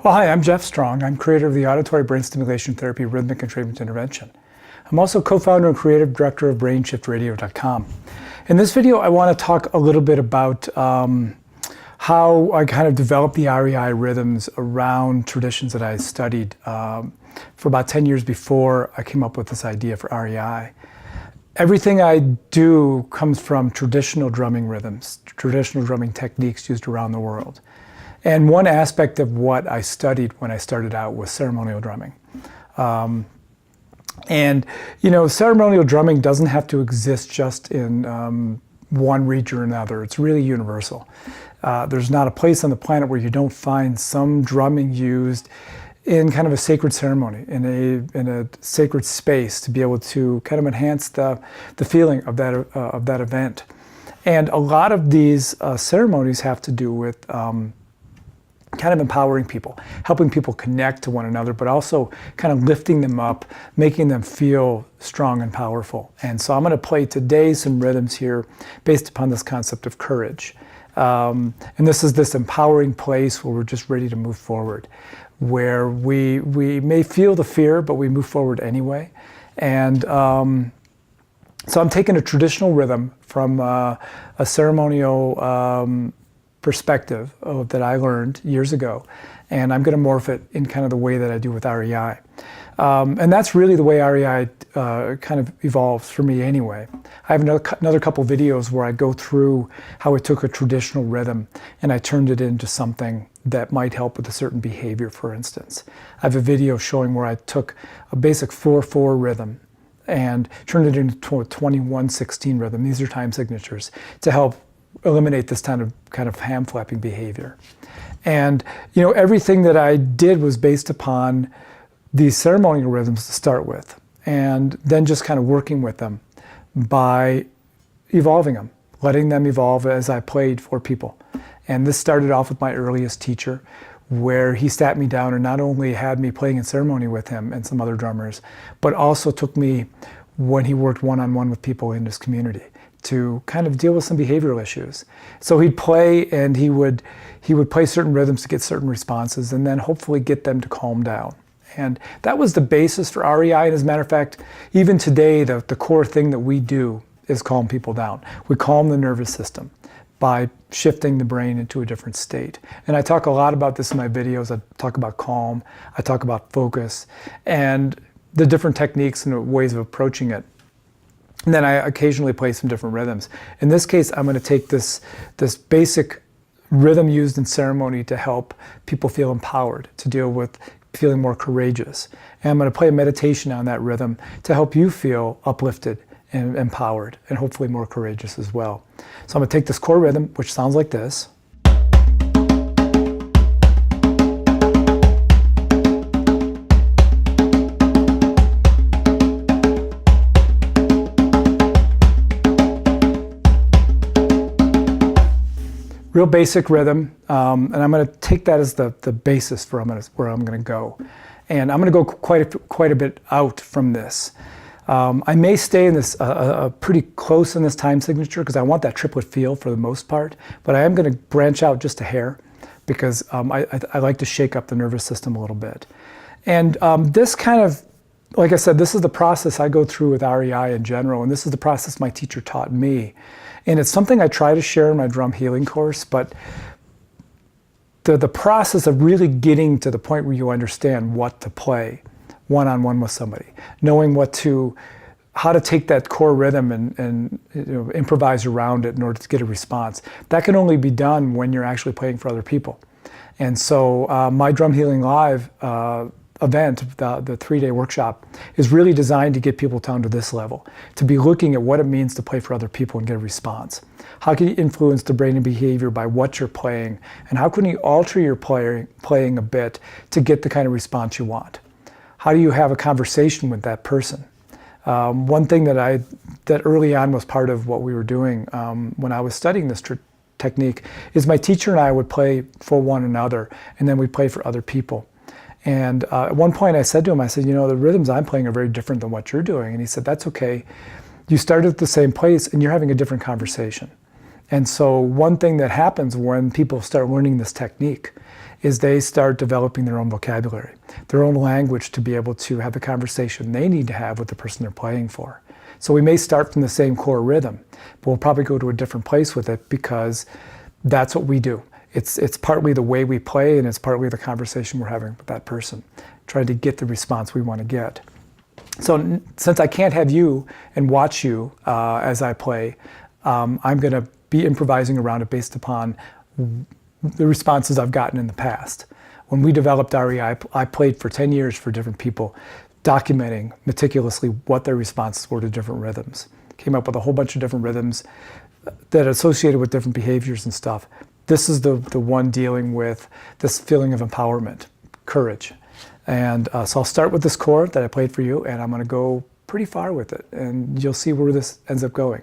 Well, hi, I'm Jeff Strong. I'm creator of the Auditory Brain Stimulation Therapy Rhythmic and Treatment Intervention. I'm also co-founder and creative director of BrainShiftRadio.com. In this video, I want to talk a little bit about how I kind of developed the REI rhythms around traditions that I studied for about 10 years before I came up with this idea for REI. Everything I do comes from traditional drumming rhythms, traditional drumming techniques used around the world. And one aspect of what I studied when I started out was ceremonial drumming. And you know, ceremonial drumming doesn't have to exist just in one region or another. It's really universal. There's not a place on the planet where you don't find some drumming used in kind of a sacred ceremony, in a sacred space, to be able to kind of enhance the feeling of that event. And a lot of these ceremonies have to do with kind of empowering people, helping people connect to one another, but also kind of lifting them up, making them feel strong and powerful. And so I'm going to play today some rhythms here based upon this concept of courage. And this is this empowering place where we're just ready to move forward, where we may feel the fear, but we move forward anyway. And so I'm taking a traditional rhythm from a ceremonial perspective that I learned years ago, and I'm going to morph it in kind of the way that I do with REI. And that's really the way REI kind of evolves for me anyway. I have another couple videos where I go through how I took a traditional rhythm and I turned it into something that might help with a certain behavior, for instance. I have a video showing where I took a basic 4/4 rhythm and turned it into a 21/16 rhythm. These are time signatures to help eliminate this kind of hand flapping behavior. And you know, everything that I did was based upon these ceremonial rhythms to start with, and then just kind of working with them by evolving them, letting them evolve as I played for people. And this started off with my earliest teacher, where he sat me down and not only had me playing in ceremony with him and some other drummers, but also took me when he worked one-on-one with people in his community to kind of deal with some behavioral issues. So he'd play and he would play certain rhythms to get certain responses and then hopefully get them to calm down. And that was the basis for REI. And as a matter of fact, even today, the core thing that we do is calm people down. We calm the nervous system by shifting the brain into a different state. And I talk a lot about this in my videos. I talk about calm, I talk about focus, and the different techniques and ways of approaching it. And then I occasionally play some different rhythms. In this case, I'm going to take this basic rhythm used in ceremony to help people feel empowered, to deal with feeling more courageous. And I'm going to play a meditation on that rhythm to help you feel uplifted and empowered and hopefully more courageous as well. So I'm going to take this core rhythm, which sounds like this. Real basic rhythm, and I'm going to take that as the basis for where I'm going to go. And I'm going to go quite a bit out from this. I may stay in this pretty close in this time signature because I want that triplet feel for the most part, but I am going to branch out just a hair because I like to shake up the nervous system a little bit. And this kind of, like I said, this is the process I go through with REI in general, and this is the process my teacher taught me. And it's something I try to share in my drum healing course, but the process of really getting to the point where you understand what to play one-on-one with somebody, knowing how to take that core rhythm and you know, improvise around it in order to get a response. That can only be done when you're actually playing for other people. And so my Drum Healing Live event, the 3-day workshop, is really designed to get people down to this level, to be looking at what it means to play for other people and get a response. How can you influence the brain and behavior by what you're playing, and how can you alter your playing a bit to get the kind of response you want? How do you have a conversation with that person? One thing that early on was part of what we were doing when I was studying this technique is my teacher and I would play for one another, and then we'd play for other people. And at one point I said to him, I said, you know, the rhythms I'm playing are very different than what you're doing. And he said, that's okay. You started at the same place and you're having a different conversation. And so one thing that happens when people start learning this technique is they start developing their own vocabulary, their own language to be able to have the conversation they need to have with the person they're playing for. So we may start from the same core rhythm, but we'll probably go to a different place with it because that's what we do. It's partly the way we play, and it's partly the conversation we're having with that person, trying to get the response we want to get. So since I can't have you and watch you as I play, I'm going to be improvising around it based upon the responses I've gotten in the past. When we developed REI, I played for 10 years for different people, documenting meticulously what their responses were to different rhythms. Came up with a whole bunch of different rhythms that are associated with different behaviors and stuff. This is the one dealing with this feeling of empowerment, courage. And so I'll start with this chord that I played for you, and I'm going to go pretty far with it, and you'll see where this ends up going.